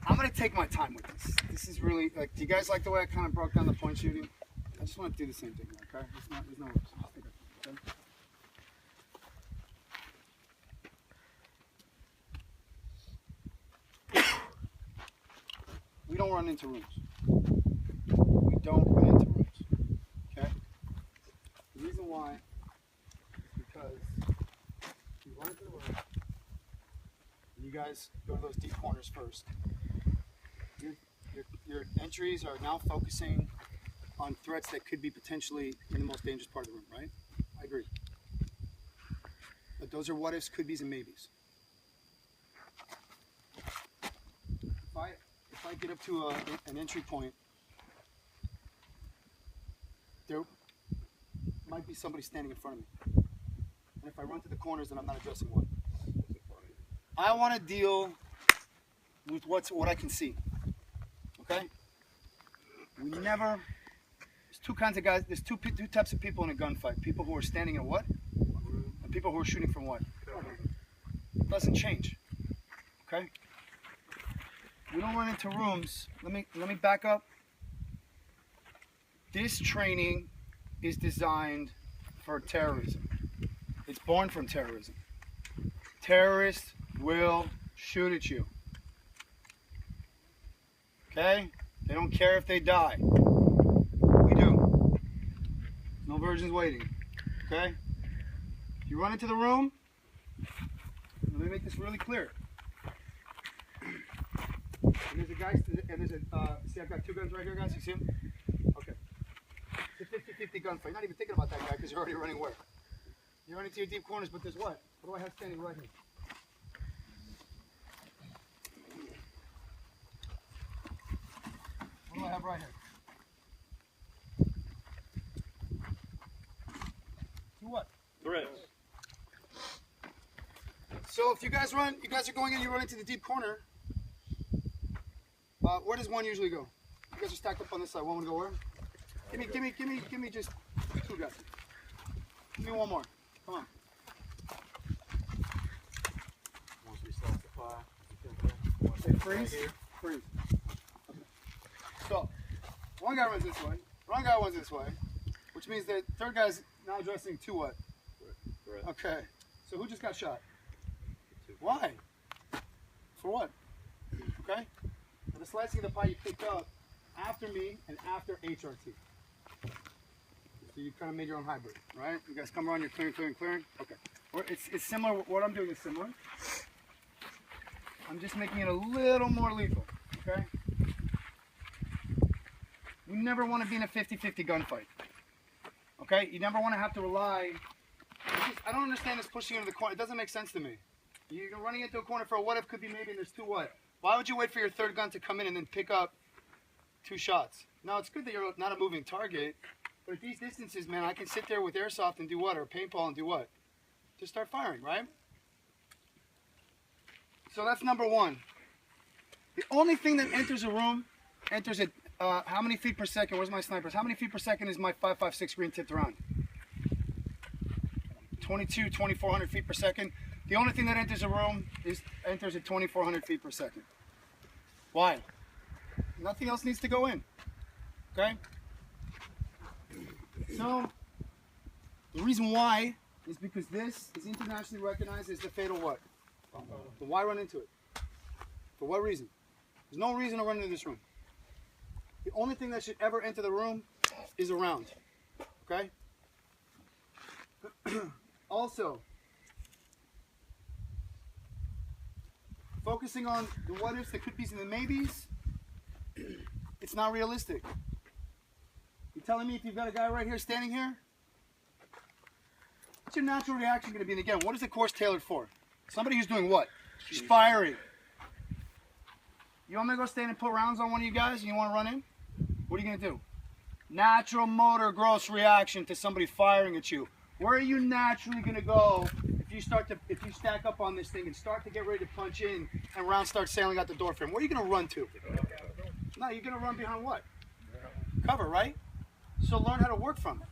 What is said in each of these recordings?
I'm going to take my time with this. This is really, like, do you guys like the way I kind of broke down the point shooting? I just want to do the same thing, okay? There's no rush. Just take it, okay? We don't run into rooms. We don't run into rooms, okay? The reason why is because you run into the room, and you guys go to those deep corners first. Your entries are now focusing on threats that could be potentially in the most dangerous part of the room, right? I agree. But those are what ifs, could be's, and maybes. If I get up to an entry point, there might be somebody standing in front of me. And if I run to the corners, then I'm not addressing one. I want to deal with what I can see. Okay? We never. There's two kinds of guys. There's two types of people in a gunfight. People who are standing in what? And people who are shooting from what? It doesn't change. Okay? We don't run into rooms. Let me back up. This training is designed for terrorism. It's born from terrorism. Terrorists will shoot at you. Okay? They don't care if they die. We do. No virgins waiting. Okay? If you run into the room, let me make this really clear. And there's a guy, and there's a, see, I've got two guns right here, guys. You see them? Okay. It's a 50-50 gunfight. You're not even thinking about that guy because you're already running where? You're running to your deep corners, but there's what? What do I have standing right here? What do I have right here? Do what? Threats. So if you guys are going in, you run into the deep corner. Where does one usually go? You guys are stacked up on this side. One would go where? Give me just two guys. Give me one more. Come on. Once we start the fire, Say freeze. Freeze. Okay. So one guy runs this way. One guy runs this way, which means that third guy's now addressing two what? Threat. Okay. So who just got shot? Why? For what? Okay. And the slicing of the pie you picked up after me and after HRT. So you kind of made your own hybrid, right? You guys come around, you're clearing. Okay. It's similar. What I'm doing is similar. I'm just making it a little more lethal. Okay. You never want to be in a 50-50 gunfight. Okay. You never want to have to rely. I don't understand this pushing into the corner. It doesn't make sense to me. You're running into a corner for a what if, could be maybe, and there's two what? Why would you wait for your third gun to come in and then pick up two shots? Now, it's good that you're not a moving target, but at these distances, man, I can sit there with airsoft and do what? Or paintball and do what? Just start firing, right? So that's number one. The only thing that enters a room, enters at how many feet per second? Where's my snipers? How many feet per second is my 5.56 green tipped around? 2,400 feet per second. The only thing that enters a room enters at 2,400 feet per second. Why? Nothing else needs to go in. Okay? So, the reason why is because this is internationally recognized as the fatal what? But why run into it? For what reason? There's no reason to run into this room. The only thing that should ever enter the room is a round. Okay? Also, focusing on the what ifs, the could be's, and the maybes, it's not realistic. You're telling me if you've got a guy right here standing here, what's your natural reaction going to be? And again, what is the course tailored for? Somebody who's doing what? She's firing. You want me to go stand and put rounds on one of you guys and you want to run in? What are you going to do? Natural motor gross reaction to somebody firing at you. Where are you naturally going to go if you stack up on this thing and start to get ready to punch in and rounds start sailing out the door frame? Where are you going to run to? No, you're going to run behind what? Cover, right? So learn how to work from it.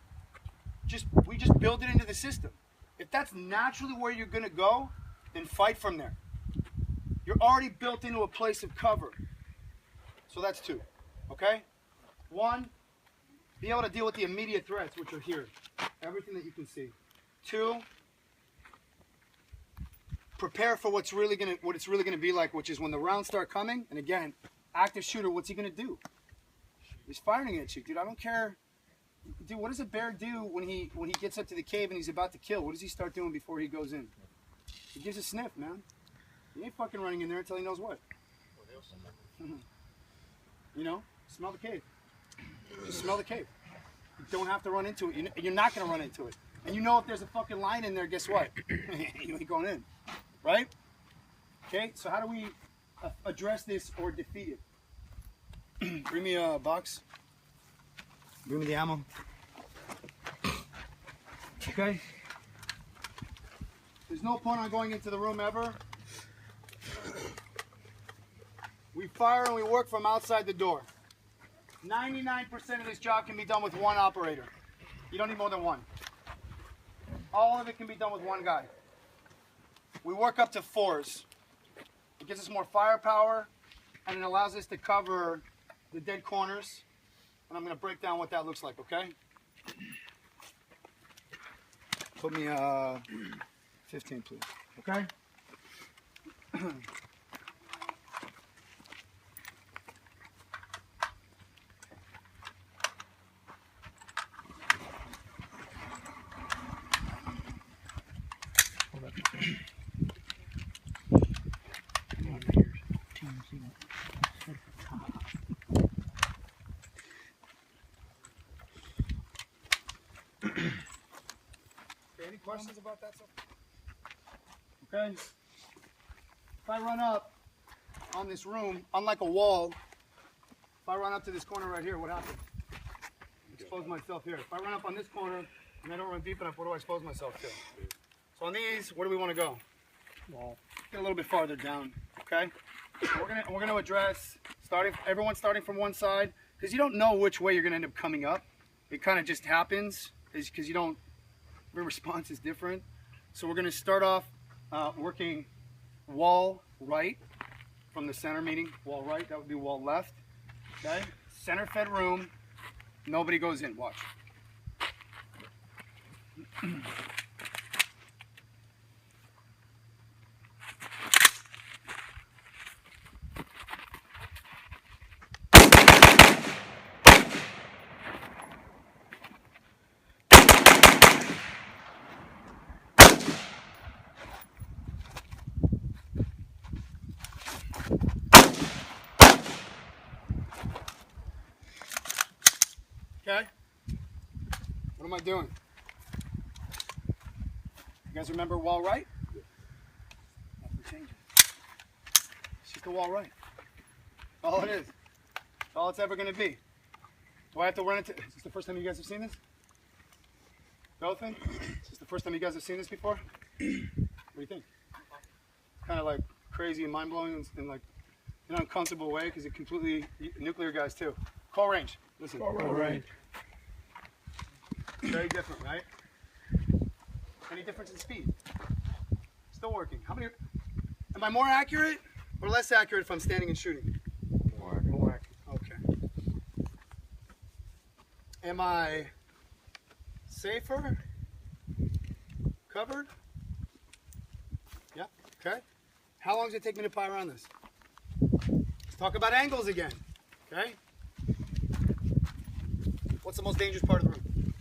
We just build it into the system. If that's naturally where you're going to go, then fight from there. You're already built into a place of cover. So that's 2. Okay? 1, be able to deal with the immediate threats, which are here. Everything that you can see. 2, prepare for what it's really gonna be like, which is when the rounds start coming. And again, active shooter, what's he gonna do? He's firing at you, dude. I don't care. Dude, what does a bear do when he gets up to the cave and he's about to kill? What does he start doing before he goes in? He gives a sniff, man. He ain't fucking running in there until he knows what. You know, smell the cave. Just smell the cave. You don't have to run into it. You're not going to run into it. And you know if there's a fucking lion in there, guess what? You ain't going in. Right? Okay, so how do we address this or defeat it? Bring me a box. Bring me the ammo. Okay? There's no point on going into the room ever. We fire and we work from outside the door. 99% of this job can be done with 1 operator. You don't need more than 1. All of it can be done with 1 guy. We work up to 4s. It gives us more firepower and it allows us to cover the dead corners. And I'm going to break down what that looks like, okay? Put me 15, please. Okay? Any questions about that stuff? Okay. If I run up on this room, unlike a wall, if I run up to this corner right here, what happens? Expose myself here. If I run up on this corner and I don't run deep enough, what do I expose myself to? So on these, where do we want to go? Wall. Get a little bit farther down. Okay. We're gonna address everyone starting from one side, because you don't know which way you're gonna end up coming up. It kind of just happens, because you don't. Every response is different. So we're gonna start off working wall right from the center, meaning wall right. That would be wall left. Okay. Center fed room. Nobody goes in. Watch. Okay? What am I doing? You guys remember wall right? Nothing changes. It's just a wall right. All it is. It's all it's ever going to be. Do I have to run into... Is this the first time you guys have seen this? Dolphin? Is this the first time you guys have seen this before? What do you think? Kind of like crazy and mind-blowing in like an uncomfortable way, because it completely... Nuclear guys too. Call range. Listen. Call range. Very different, right? Any difference in speed? Still working. How many? Am I more accurate or less accurate if I'm standing and shooting? More accurate. Okay. Am I safer? Covered? Yeah. Okay. How long does it take me to fire around this? Let's talk about angles again. Okay. What's the most dangerous part of the room?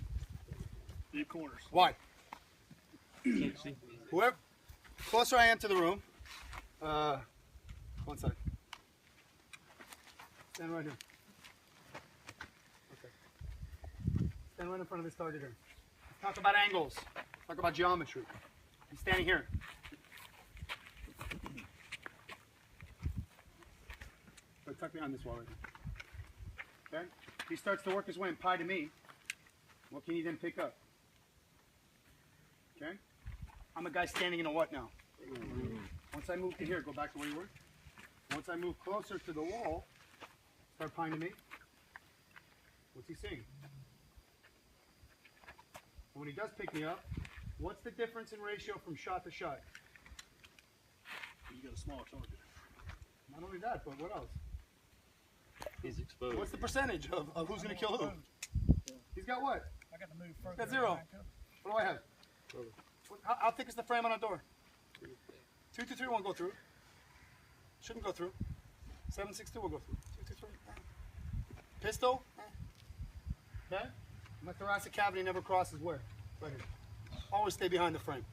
Deep corners. Why? Whoever, closer I am to the room, one side. Stand right here. Okay. Stand right in front of this target here. Let's talk about angles. Let's talk about geometry. I'm standing here. So tuck behind this wall right here. Okay? He starts to work his way in pie to me. What can he then pick up? Okay? I'm a guy standing in a what now? Once I move to here, go back to where you were. Once I move closer to the wall, start pieing to me. What's he seeing? And when he does pick me up, what's the difference in ratio from shot to shot? You got a small target. Not only that, but what else? He's exposed. What's the percentage of who's going to kill who? He's got what? I got to move further. Got 0. What do I have? How thick is the frame on a door? 223 won't go through. Shouldn't go through. 762 will go through. 223. Pistol. Okay. My thoracic cavity never crosses where? Right here. Always stay behind the frame.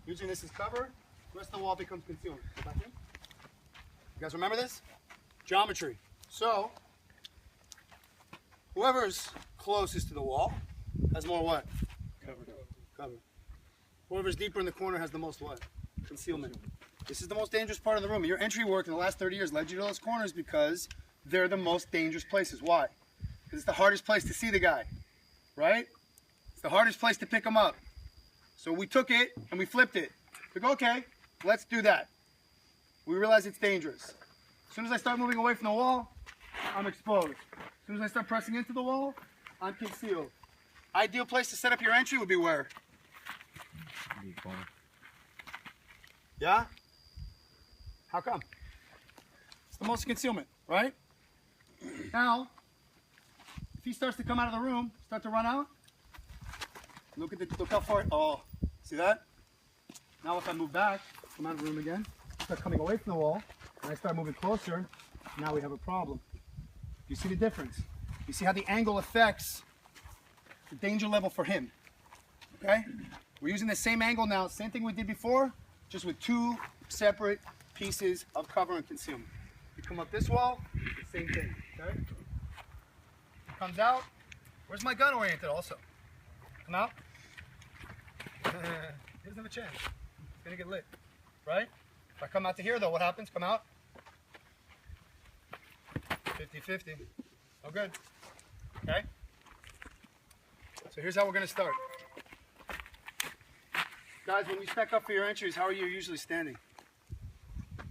Using this as cover. The rest of the wall becomes concealment. Go back in. You guys remember this? Geometry. So, whoever's closest to the wall has more what? Cover. Whoever's deeper in the corner has the most what? Concealment. This is the most dangerous part of the room. Your entry work in the last 30 years led you to those corners because they're the most dangerous places. Why? Because it's the hardest place to see the guy, right? It's the hardest place to pick him up. So we took it and we flipped it. We go, okay, let's do that. We realize it's dangerous. As soon as I start moving away from the wall, I'm exposed. As soon as I start pressing into the wall, I'm concealed. Ideal place to set up your entry would be where? Yeah? How come? It's the most concealment, right? Now, if he starts to come out of the room, start to run out, look how far, oh, see that? Now if I move back, come out of the room again, start coming away from the wall, and I start moving closer, now we have a problem. You see the difference? You see how the angle affects the danger level for him, okay? We're using the same angle now, same thing we did before, just with 2 separate pieces of cover and concealment. You come up this wall, same thing, okay? Comes out. Where's my gun oriented also? Come out. He doesn't have a chance. It's gonna get lit, right? If I come out to here though, what happens? Come out. 50-50. Oh good. Okay? So here's how we're gonna start. Guys, when you stack up for your entries, how are you usually standing?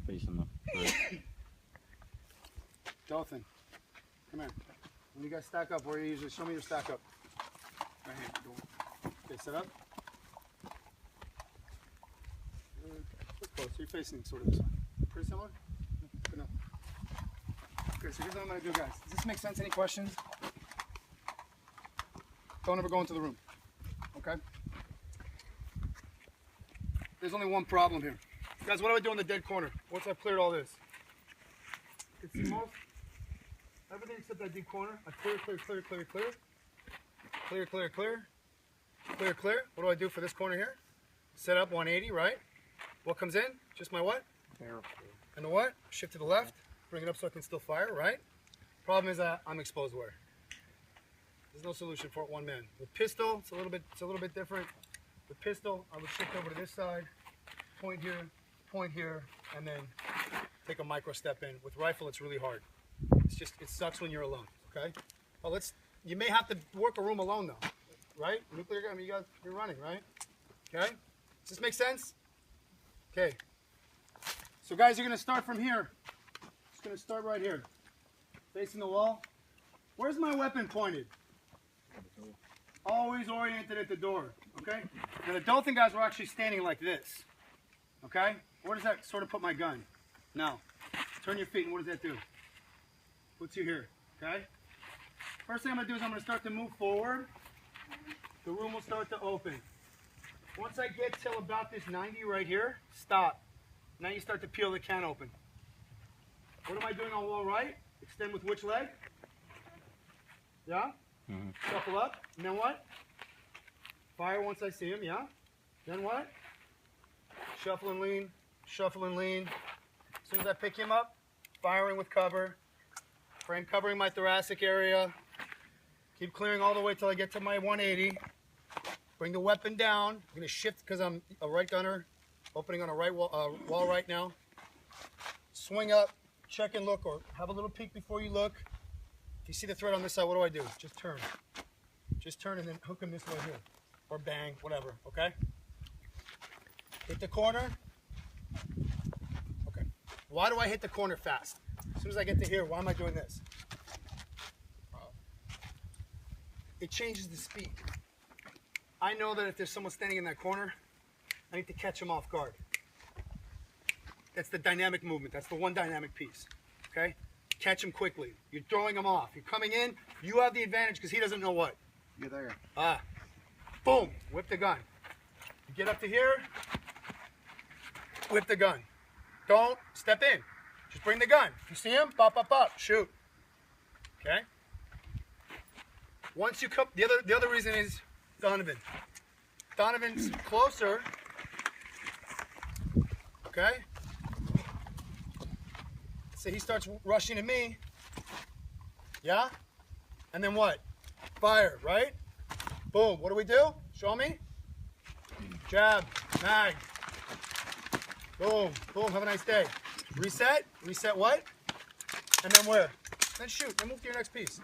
Facing them. Dolphin, come here. When you guys stack up, where are you usually? Show me your stack up. Right here. Okay, set up. Look close. You're facing sort of this way. Pretty similar? Good enough. Okay, so here's what I'm going to do, guys. Does this make sense? Any questions? Don't ever go into the room. Okay? There's only one problem here. Guys, what do I do in the dead corner? Once I've cleared all this? You can see most, everything except that deep corner. I clear. Clear. What do I do for this corner here? Set up 180, right? What comes in? Just my what? Barrel. And the what? Shift to the left. Bring it up so I can still fire, right? Problem is that I'm exposed where? There's no solution for it, one man. With pistol, it's a little bit different. With pistol, I would shift over to this side, point here, and then take a micro step in. With rifle, it's really hard. It sucks when you're alone, okay? Well, you may have to work a room alone though, right? Nuclear gun, you're running, right? Okay? Does this make sense? Okay. So guys, you're gonna start from here. Just gonna start right here. Facing the wall. Where's my weapon pointed? Always oriented at the door, okay? Now the dolphin guys were actually standing like this, okay? Where does that sort of put my gun? Now, turn your feet and what does that do? Puts you here, okay? First thing I'm gonna do is I'm gonna start to move forward. The room will start to open. Once I get till about this 90 right here, stop. Now you start to peel the can open. What am I doing on wall right? Extend with which leg? Yeah? Shuffle up, and then what? Fire once I see him, yeah? Then what? Shuffle and lean. As soon as I pick him up, firing with cover. Frame covering my thoracic area. Keep clearing all the way till I get to my 180. Bring the weapon down. I'm gonna shift because I'm a right gunner. Opening on a right wall right now. Swing up, check and look, or have a little peek before you look. If you see the thread on this side, what do I do? Just turn. Just turn and then hook him this way here. Or bang, whatever, okay? Hit the corner. Okay. Why do I hit the corner fast? As soon as I get to here, why am I doing this? It changes the speed. I know that if there's someone standing in that corner, I need to catch him off guard. That's the dynamic movement. That's the one dynamic piece. Okay? Catch him quickly. You're throwing him off. You're coming in. You have the advantage because he doesn't know what. You're there. Boom. Whip the gun. You get up to here. Whip the gun. Don't step in. Just bring the gun. If you see him, pop, pop, pop. Shoot. Okay? Once you come, the other reason is Donovan. Donovan's closer. Okay? So he starts rushing to me. Yeah? And then what? Fire, right? Boom. What do we do? Show me. Jab. Mag. Boom. Boom. Have a nice day. Reset. Reset what? And then where? Then shoot. Then move to your next piece.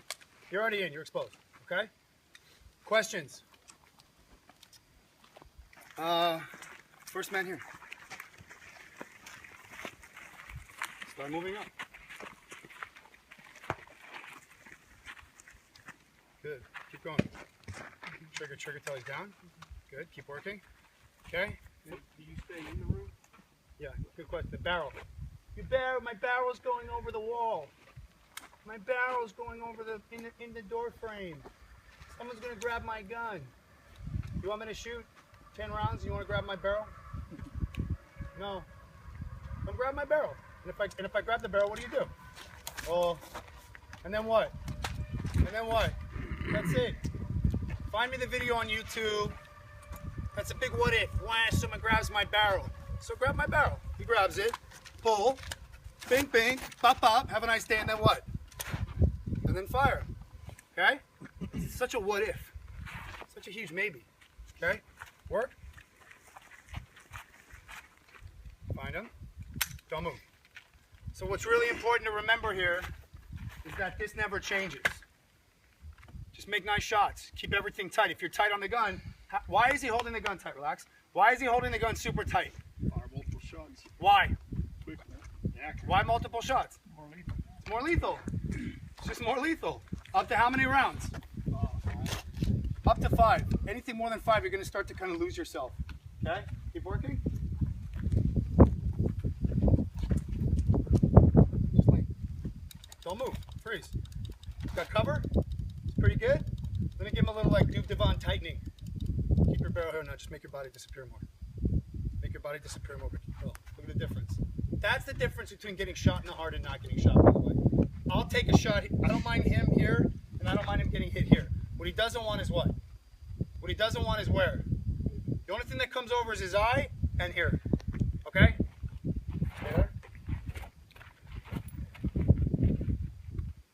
You're already in. You're exposed. Okay? Questions? First man here. Start moving up. Good. Keep going. Trigger, trigger till he's down. Good. Keep working. Okay. Do you stay in the room? Yeah. Good question. The barrel. My barrel's going over the wall. My barrel's going over in the door frame. Someone's gonna grab my gun. You want me to shoot 10 rounds? You want to grab my barrel? No. Don't grab my barrel. And if I grab the barrel, what do? Oh. And then what? And then what? That's it. Find me the video on YouTube. That's a big what if. Why someone grabs my barrel? So grab my barrel. He grabs it. Pull. Bing, bing. Pop, pop. Have a nice day. And then what? And then fire. Okay? It's such a what if. Such a huge maybe. Okay? Work. Find him. Don't move. So what's really important to remember here is that this never changes. Just make nice shots. Keep everything tight. If you're tight on the gun, why is he holding the gun tight? Relax. Why is he holding the gun super tight? Multiple shots. Why? Quick. Why multiple shots? More lethal. It's more lethal. It's just more lethal. Up to how many rounds? Up to 5. Anything more than 5, you're going to start to kind of lose yourself. Okay? Keep working. Just lean. Don't move. Freeze. Got cover? It's pretty good. Let me give him a little like Duke Devon tightening. Keep your barrel here now. Just make your body disappear more. Make your body disappear more. Oh, look at the difference. That's the difference between getting shot in the heart and not getting shot, by the way. I'll take a shot. I don't mind him here, and I don't mind him getting hit here. What he doesn't want is what? What he doesn't want is where? The only thing that comes over is his eye and here. Okay? Stay there.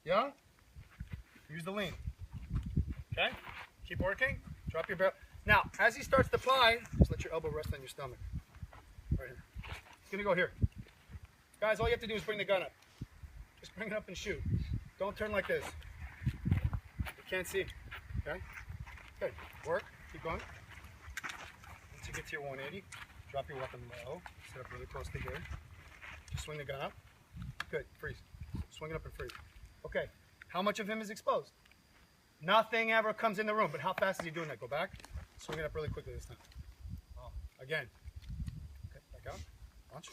Yeah? Use the lean. Okay? Keep working. Drop your barrel. Now, as he starts to fly, just let your elbow rest on your stomach. Right here. It's going to go here. Guys, all you have to do is bring the gun up. Just bring it up and shoot. Don't turn like this. You can't see. Okay? Good. Work. Keep going. Once you get to your 180, drop your weapon low. Set up really close to here. Just swing the gun up. Good. Freeze. Swing it up and freeze. Okay. How much of him is exposed? Nothing ever comes in the room. But how fast is he doing that? Go back. Swing it up really quickly this time. Oh. Again. Okay. Back out. Watch.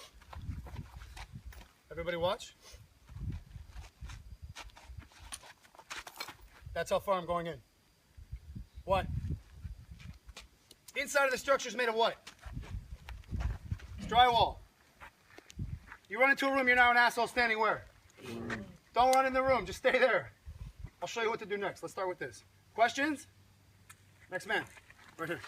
Everybody watch. That's how far I'm going in. What? Inside of the structure is made of what? It's drywall. You run into a room, you're now an asshole standing where? Don't run in the room, just stay there. I'll show you what to do next. Let's start with this. Questions? Next man, right here.